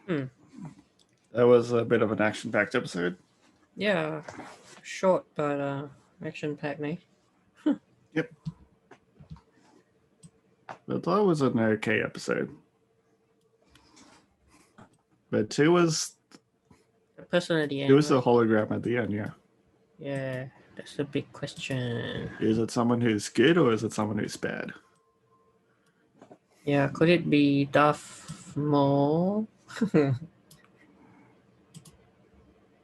Hmm. That was a bit of an action-packed episode. Yeah, short but action-packed, eh? Yep. But that was an okay episode. But who was The person at the It end, was the right? hologram at the end, yeah. Yeah, that's the big question. Is it someone who's good or is it someone who's bad? Yeah, could it be Darth Maul?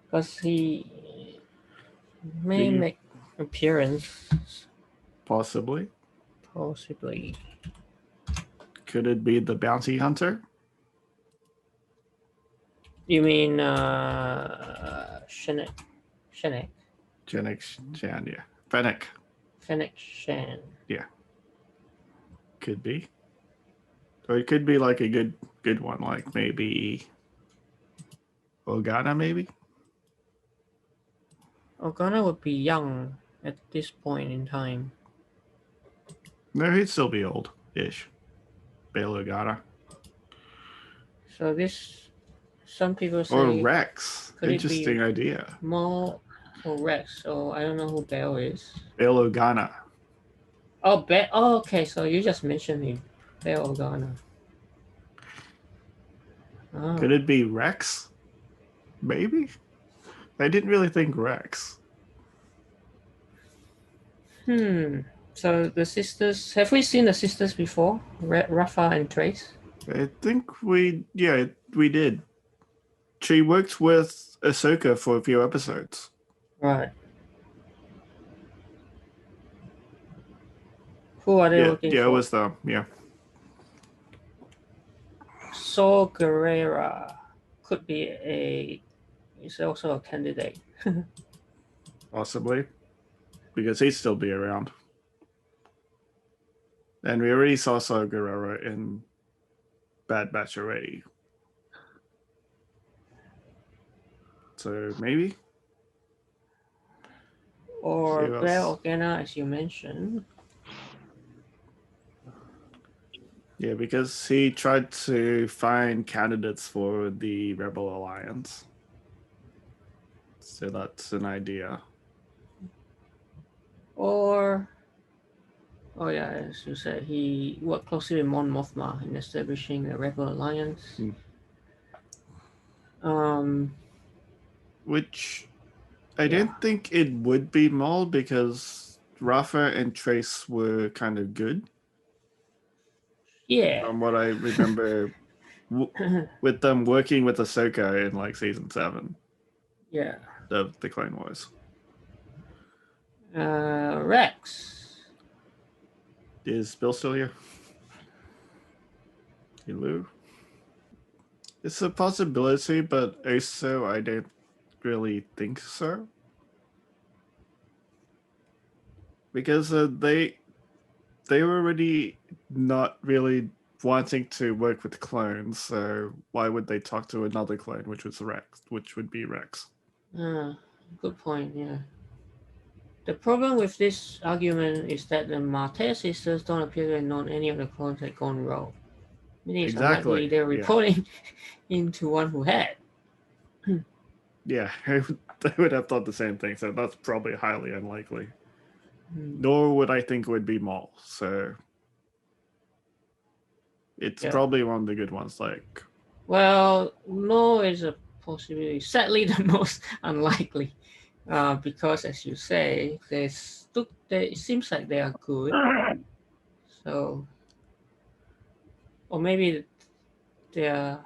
Because he may The make appearance, Possibly. possibly. Could it be the bounty hunter? You mean Shenek? Fennec Shan, yeah. Fennec. Fennec Shan. Yeah. Could be. Or it could be like a good one, like maybe Organa, maybe? Organa would be young at this point in time. No, he'd still be old-ish. Bail Organa. So this, some people say, Or Rex. could it Interesting be idea. Maul or Rex? So I don't know who Bell is. Bail Organa. Oh, Bell. Oh, okay. So you just mentioned him, Bell Organa. Oh. Could it be Rex? Maybe? I didn't really think Rex. So the sisters. Have we seen the sisters before? Rafa and Trace. I think we did. She worked with Ahsoka for a few episodes. Right. Who are they looking for? Yeah, it was them. Yeah. Saw Gerrera could be is also a candidate. Possibly. Because he'd still be around. And we already saw Saw Gerrera in Bad Batch already. So maybe? Or Blair Organa, as you mentioned. Yeah, because he tried to find candidates for the Rebel Alliance. So that's an idea. Or, oh yeah, as you said, he worked closely with Mon Mothma in establishing the Rebel Alliance. Which I didn't think it would be Maul because Rafa and Trace were kind of good. Yeah. From what I remember with them working with Ahsoka in like season 7. Yeah. Of the Clone Wars. Rex. Is Bill still here? Hello? It's a possibility, but also I don't really think so. Because they were already not really wanting to work with clones, so why would they talk to another clone, which would be Rex? Good point, yeah. The problem with this argument is that the Marte sisters don't appear to have known any of the clones had gone rogue. Meaning exactly. They're reporting into one who had. Yeah, I would have thought the same thing, so that's probably highly unlikely. Nor would I think it would be Maul, so it's probably one of the good ones. Like, well, no is a possibility. Sadly, the most unlikely, because as you say, it seems like they are good. So, or maybe they are.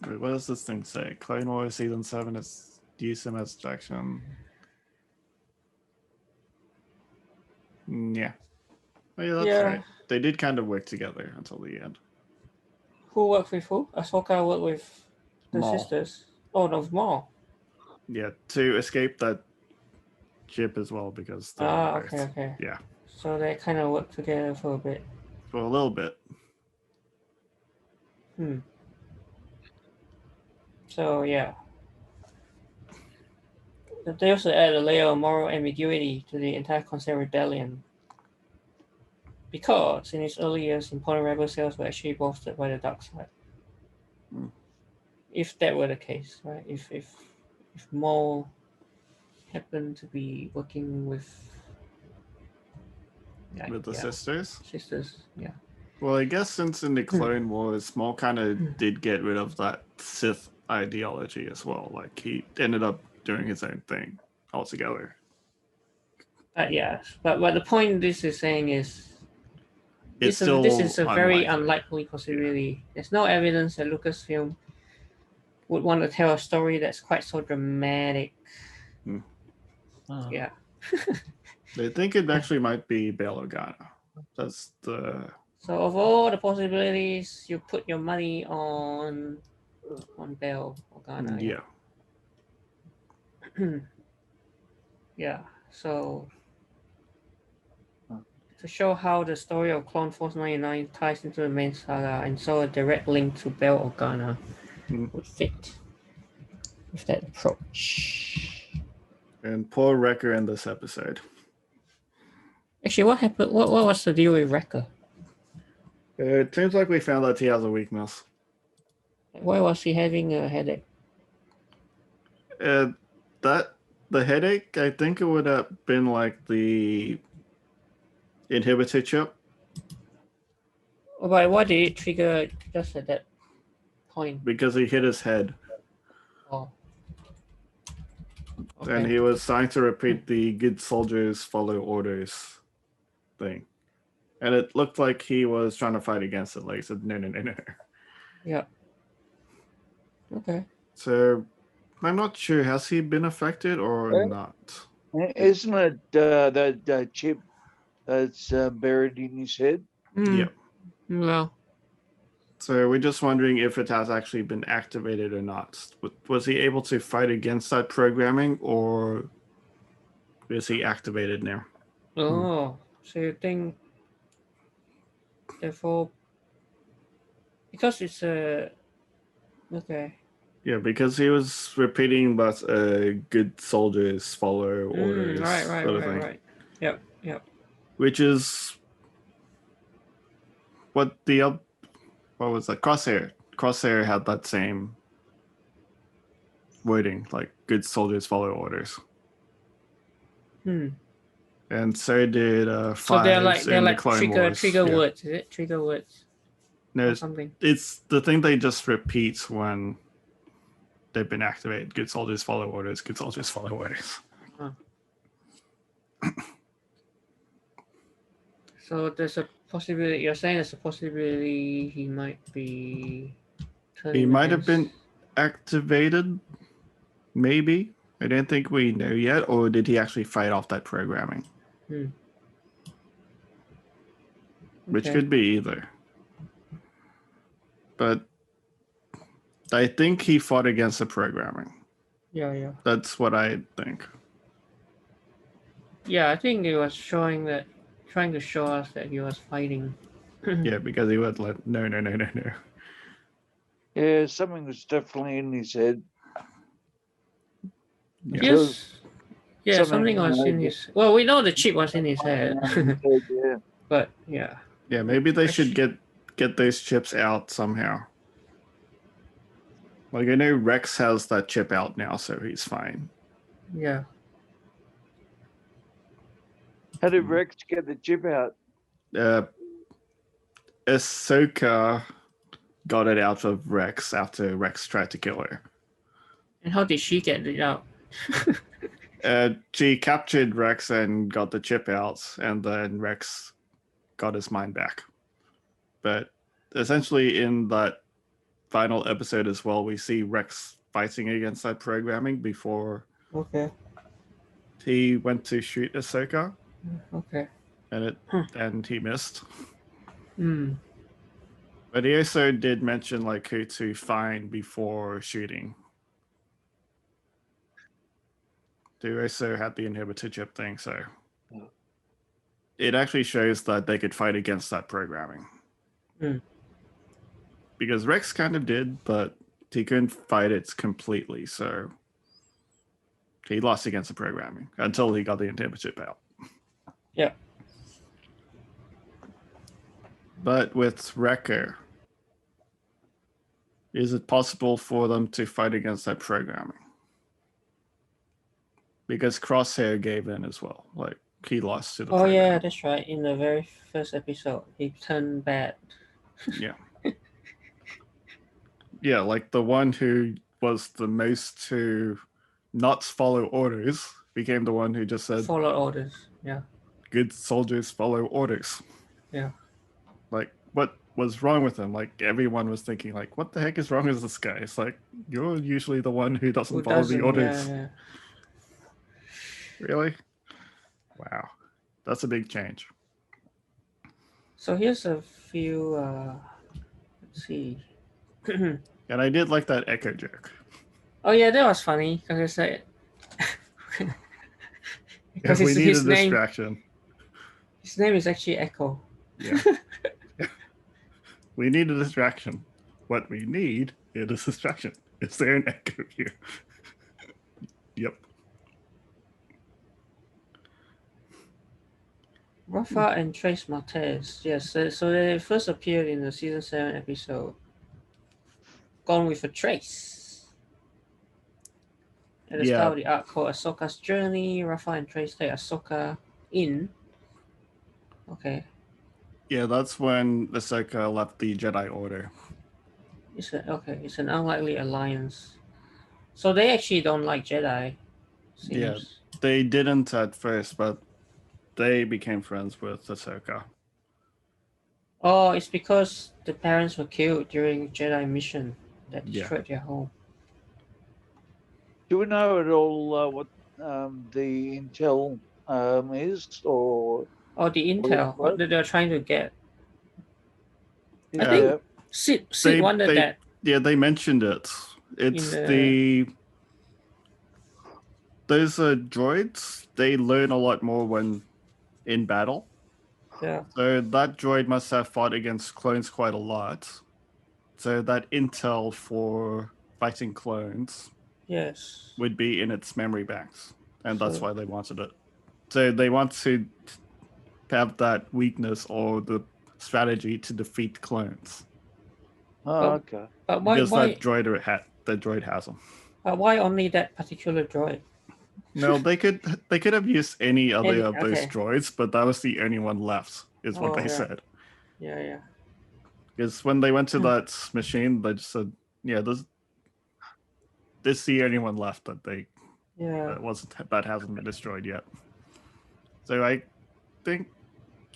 Wait, what does this thing say? Clone Wars season 7 is use them as distraction. Yeah. Oh, yeah, that's right. They did kind of work together until the end. Who worked with who? Ahsoka worked with the sisters. Oh, no, Maul. Yeah, to escape that ship as well because okay. Yeah. So they kind of worked together for a bit. For a little bit. So yeah. They also add a layer of moral ambiguity to the entire concept of rebellion. Because in its early years, important rebel cells were actually bolstered by the dark side. if that were the case, right? If Maul happened to be working with with the sisters. sisters, yeah. Well, I guess since in the Clone Wars, Maul kind of did get rid of that Sith ideology as well. Like he ended up doing his own thing altogether. But the point this is saying is It's this still is a very unlikely possibility. There's no evidence that Lucasfilm would want to tell a story that's quite so dramatic. Yeah. They think it actually might be Bail Organa. That's the. So of all the possibilities, you put your money on Bail Organa. Yeah. Yeah. So to show how the story of Clone Force 99 ties into the main saga, and so a direct link to Bail Organa would fit with that approach. And poor Wrecker in this episode. Actually, what happened? What was the deal with Wrecker? It seems like we found out he has a weakness. Why was he having a headache? The headache, I think it would have been like the inhibitor chip. But why did it trigger just at that point? Because he hit his head. Oh. Okay. And he was trying to repeat the good soldiers follow orders thing. And it looked like he was trying to fight against it. Like he said, no. Yeah. Okay. So I'm not sure. Has he been affected or not? Isn't it the chip that's buried in his head? Yeah. Well. So we're just wondering if it has actually been activated or not. Was he able to fight against that programming, or is he activated now? Oh, so you think therefore because it's a okay. Yeah, because he was repeating that good soldiers follow orders. Right. Yep. Which is what was that? Crosshair. Crosshair had that same wording, like good soldiers follow orders. And so did so they're like the Clone Wars. Trigger words, is it? Trigger words. No, something. It's the thing they just repeat when they've been activated. Good soldiers follow orders. Good soldiers follow orders. Huh. So there's a possibility. You're saying there's a possibility he might be. He might have been activated. Maybe. I don't think we know yet. Or did he actually fight off that programming? Which could be either. But I think he fought against the programming. Yeah. That's what I think. Yeah, I think it was trying to show us that he was fighting. Yeah, because he would let no. Yeah, something was definitely in his head. Yes. Yeah, something was in his. Well, we know the chip was in his head. Yeah. But yeah. Yeah, maybe they should get those chips out somehow. Like I know Rex has that chip out now, so he's fine. Yeah. How did Rex get the chip out? Ahsoka got it out of Rex after Rex tried to kill her. And how did she get it out? She captured Rex and got the chip out, and then Rex got his mind back. But essentially in that final episode as well, we see Rex fighting against that programming before he went to shoot Ahsoka. Okay. And he missed. But he also did mention like who to find before shooting. They also had the inhibitor chip thing, so it actually shows that they could fight against that programming. Because Rex kind of did, but he couldn't fight it completely, so he lost against the programming until he got the inhibitor chip out. Yeah. But with Wrecker, is it possible for them to fight against that programming? Because Crosshair gave in as well. Like, he lost to the Oh program. yeah, that's right. In the very first episode, he turned bad. Yeah. Yeah, like the one who was the most to not follow orders became the one who just said, Follow orders. Yeah. good soldiers follow orders. Yeah. Like, what was wrong with him? Like, everyone was thinking, like, what the heck is wrong with this guy? It's like, you're usually the one who doesn't Who follow the doesn't? orders. Yeah. Really? Wow. That's a big change. So here's a few. Let's see. And I did like that echo joke. Oh yeah, that was funny because it's like If we need a his name. distraction. His name is actually Echo. Yeah. We need a distraction. What we need is a distraction. Is there an echo here? Yep. Rafa and Trace Martez. Yes, so they first appeared in the season 7 episode Gone with a Trace. At the start of the arc called Ahsoka's Journey, Rafa and Trace take Ahsoka in. Okay. Yeah, that's when Ahsoka left the Jedi Order. It's an unlikely alliance. So they actually don't like Jedi. Seems. Yeah, they didn't at first, but they became friends with Ahsoka. Oh, it's because the parents were killed during Jedi mission that destroyed their home. Do we know at all what the intel is, or? Oh, the intel what they're trying to get. Yeah. I think Sid wanted that. Yeah, they mentioned it. It's those droids. They learn a lot more when in battle. Yeah. So that droid must have fought against clones quite a lot. So that intel for fighting clones, yes, would be in its memory banks, and that's why they wanted it. So they want to have that weakness or the strategy to defeat clones. Oh, okay. But why? Because that droid has them. But why only that particular droid? No, they could have used any other of those okay. droids, but that was the only one left, is what they said. Yeah. Because when they went to that machine, they just said, "Yeah, this is the only one left that that hasn't been destroyed yet." So I think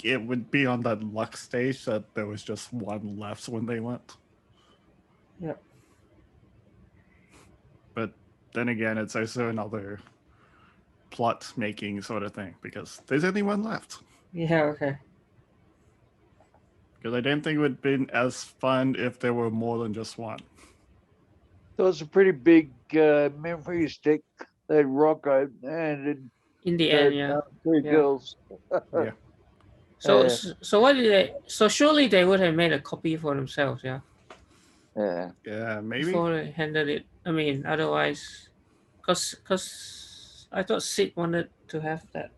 it would be on that luck stage that there was just one left when they went. Yep. But then again, it's also another plot making sort of thing because there's only one left. Yeah, okay. Because I don't think it would have been as fun if there were more than just one. So it's a pretty big memory stick that Rocco handed in the end, yeah. Three girls. Yeah. So what did they? So surely they would have made a copy for themselves, yeah. Yeah. Yeah, maybe. Before they handed it. I mean, otherwise, because I thought Sid wanted to have that.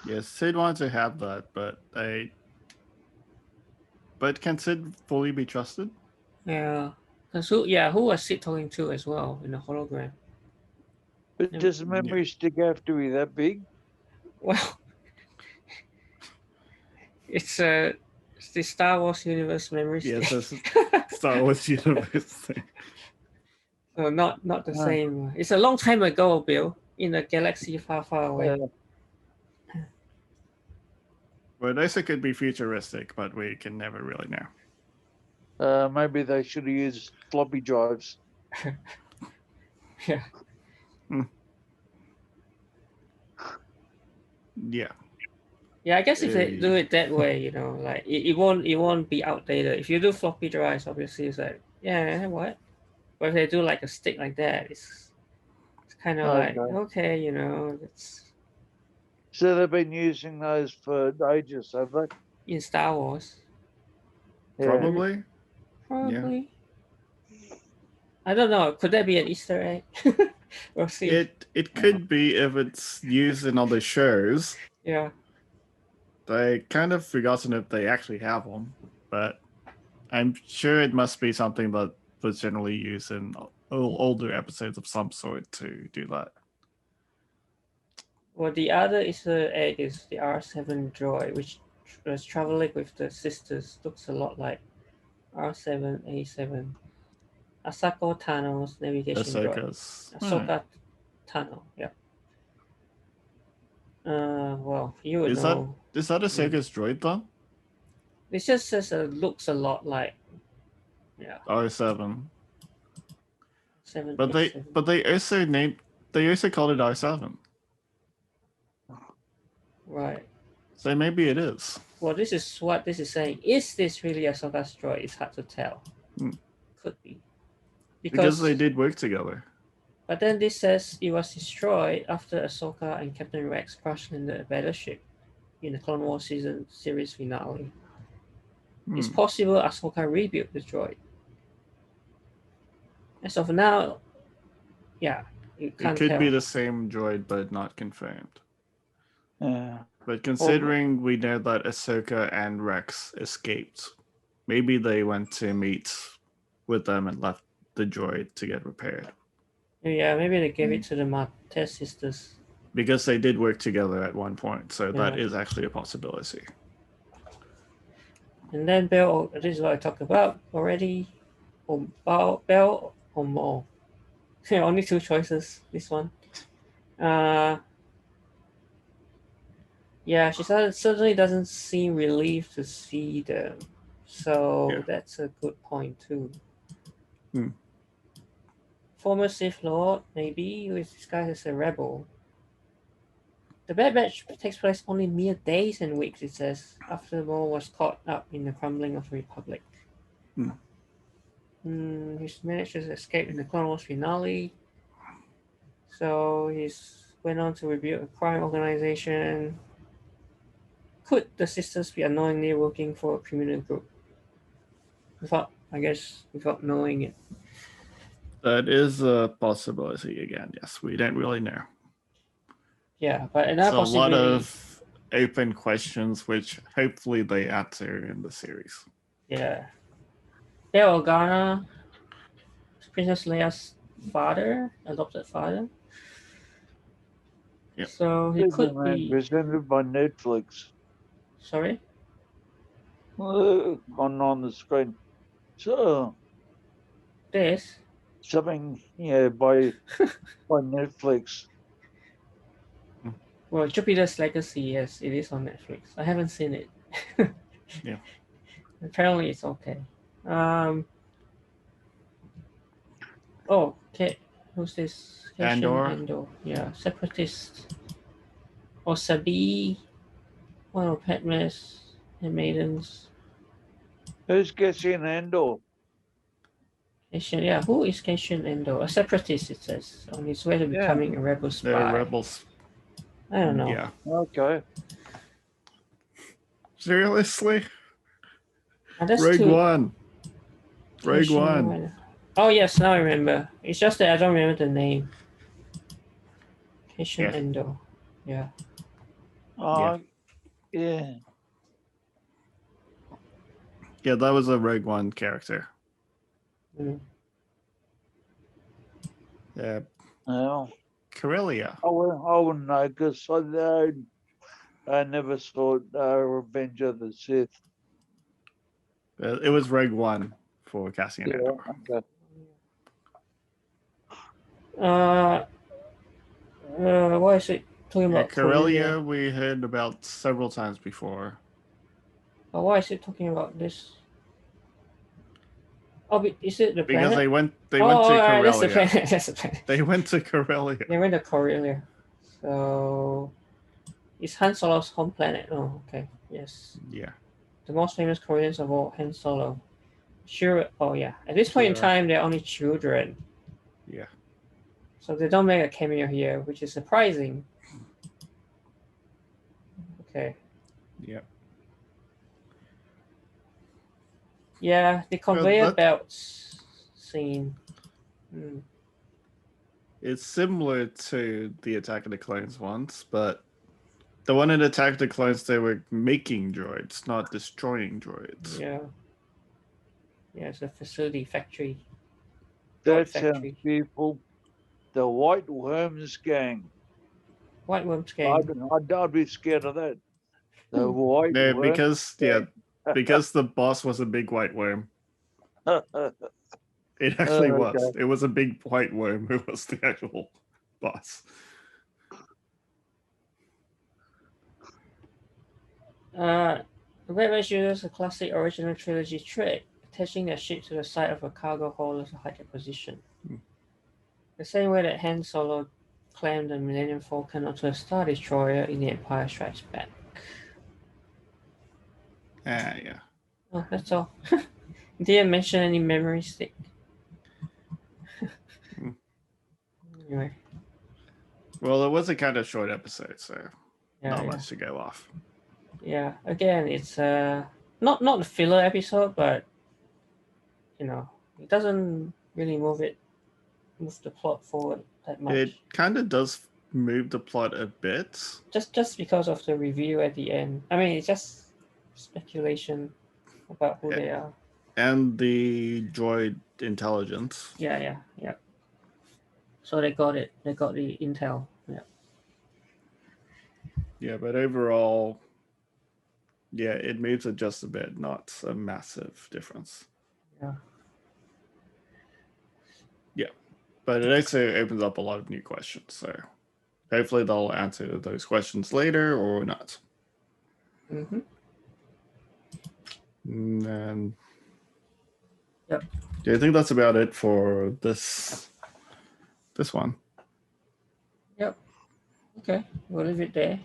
Yes, Sid wanted to have that, but can Sid fully be trusted? Yeah. Because who was Sid talking to as well in the hologram? But does the memory stick have to be that big? Well, it's the Star Wars universe memory stick. Yes, it's Star Wars universe thing. So not the same. It's a long time ago, Bill, in a galaxy far, far away. Well, it also could be futuristic, but we can never really know. Maybe they should have used floppy drives. Yeah. Yeah. Yeah, I guess if they do it that way, like it won't be outdated. If you do floppy drives, obviously it's like, yeah, what? But if they do like a stick like that, it's kind of like, okay, it's. So they've been using those for ages, have they? In Star Wars. Probably. Yeah. I don't know. Could that be an Easter egg? We'll see. It could be if it's used in other shows. Yeah. I kind of forgotten if they actually have them, but I'm sure it must be something that was generally used in older episodes of some sort to do that. Well, the other Easter egg is the R7 droid, which was traveling with the sisters. Looks a lot like R7, A7. Asako Tano's navigation droid. Ahsoka's. Ahsoka Tano, yeah. Well, you would Is know. that Ahsoka's droid though? It just says looks a lot like, yeah, R7. 7, But 8, 7. they also called it R7. Right. So maybe it is. Well, this is what this is saying. Is this really Ahsoka's droid? It's hard to tell. Could be. Because they did work together. But then this says it was destroyed after Ahsoka and Captain Rex crashed in the battleship in the Clone Wars series finale. It's possible Ahsoka rebuilt the droid. As of now, yeah, you can't It could tell. be the same droid, but not confirmed. Yeah. But considering we know that Ahsoka and Rex escaped, maybe they went to meet with them and left the droid to get repaired. Yeah, maybe they gave it to the Martez sisters. Because they did work together at one point, so that Yeah. is actually a possibility. And then Bell, this is what I talked about already. Bell or Maul. Only two choices, this one. Yeah, she certainly doesn't seem relieved to see them. So Yeah. that's a good point too. Hmm. Former Sith Lord, maybe, who is disguised as a rebel. The Bad Batch takes place only mere days and weeks, it says, after Maul was caught up in the crumbling of the Republic. He's managed to escape in the Clone Wars finale. So he's went on to rebuild a crime organization. Could the sisters be unknowingly working for a criminal group? Without knowing it. That is a possibility again. Yes, we don't really know. Yeah, but another So a lot possibility. of open questions, which hopefully they answer in the series. Yeah. They're Organa, Princess Leia's father, adopted father. Yep. So he could be. Presented by Netflix. Sorry? On the screen. So This? something, by Netflix. Well, Jupiter's Legacy, yes, it is on Netflix. I haven't seen it. Yeah. Apparently it's okay. Okay. Who's this? Andor. Yeah, Separatist. Or Sabi. One of Padme's maidens. Who's Cassian Andor? Yeah, who is Cassian Andor? A separatist, it says, on his way to becoming a rebel spy. They're rebels. I don't know. Yeah. Okay. Seriously? That's Rogue two. One. Rogue One. Oh yes, now I remember. It's just that I don't remember the name. Cassian Yeah. Andor. Yeah. Yeah. Yeah, that was a Rogue One character. Mm. Yeah. Well, Corellia. I wouldn't know because I never saw Revenge of the Sith. It was Rogue One for Cassian Andor. Okay. What is it talking about? Corellia we heard about several times before. Why is it talking about this? Oh, but is it the planet? Because they went to Corellia. That's the planet. That's the planet. They went to Corellia. They went to Corellia. So, it's Han Solo's home planet. Oh, okay. Yes. Yeah. The most famous Koreans of all, Han Solo. Sure. Oh, yeah. At this point in time, they're only children. Yeah. So they don't make a cameo here, which is surprising. Okay. Yeah. Yeah, the conveyor that- belts scene. It's similar to the Attack of the Clones ones, but the one in Attack of the Clones, they were making droids, not destroying droids. Yeah. Yeah, it's a factory. That sounds Factory. fearful. The White Worms Gang. White Worms Gang. I'd be scared of that. The White No, Worms because the boss was a big white worm. Gang. It actually was. Okay. It was a big white worm who was the actual boss. The Red Race uses a classic original trilogy trick, attaching their ship to the side of a cargo holder to hide their position. The same way that Han Solo clammed the Millennium Falcon onto a Star Destroyer in The Empire Strikes Back. Yeah. Oh, that's all. Didn't mention any memory stick. Anyway. Well, it was a kind of short episode, so not Yeah. much to go off. Yeah. Again, it's not a filler episode, but it doesn't really move the plot forward that much. It kind of does move the plot a bit. Just because of the reveal at the end. I mean, it's just speculation about who they are. And the droid intelligence. Yeah. So they got it. They got the intel. Yeah. Yeah, but overall, yeah, it moves it just a bit, not a massive difference. Yeah. Yeah, but it actually opens up a lot of new questions. So hopefully they'll answer those questions later or not. Mm-hmm. And Yep. do you think that's about it for this one? Yep. Okay, we'll leave it there.